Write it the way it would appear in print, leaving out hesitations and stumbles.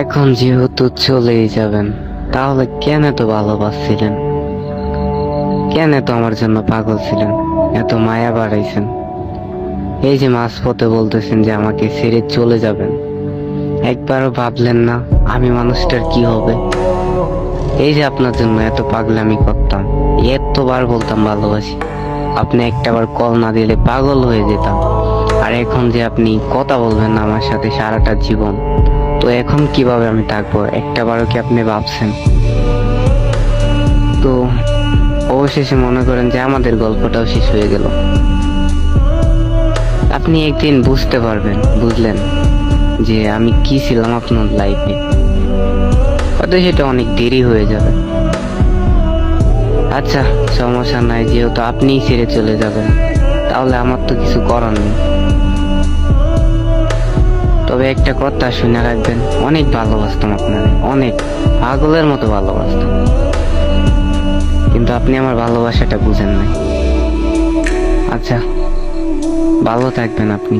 এখন যেহেতু চলেই যাবেন, তাহলে কেন এত ভালোবাসছিলেন? কেন এত আমার জন্য পাগল ছিলেন? এত মায়া বাড়াইছেন? এই যে মাঝপথে বলতেছেন যে আমাকে ছেড়ে চলে যাবেন, একবারও ভাবলেন না আমি মানুষটার কি হবে? এই যে আপনার জন্য এত পাগলামি করতাম, এতবার বলতাম ভালোবাসি, আপনি একটাবার কল না দিলে পাগল হয়ে যেতাম। আর এখন যে আপনি কথা বলবেন না আমার সাথে সারাটা জীবন, তো এখন কিভাবে আমি থাকবো? একটাবারও কি আপনি ভাবছেন? তো অবশেষে মনে করেন যে আমাদের গল্পটাও শেষ হয়ে গেল। আপনি একদিন বুঝতে পারবেন, বুঝলেন যে আমি কি ছিলাম আপনার লাইফে। হয়তো সেটা অনেক দেরি হয়ে যাবে। আচ্ছা, সমস্যা নাই, যেহেতু আপনিই ছেড়ে চলে যাবেন, তাহলে আমার তো কিছু করার নেই। তবে একটা কথা শুনে রাখবেন, অনেক ভালোবাসতাম আপনাকে, অনেক পাগলের মতো ভালোবাসতাম, কিন্তু আপনি আমার ভালোবাসাটা বুঝেন নাই। আচ্ছা, ভালো থাকবেন আপনি।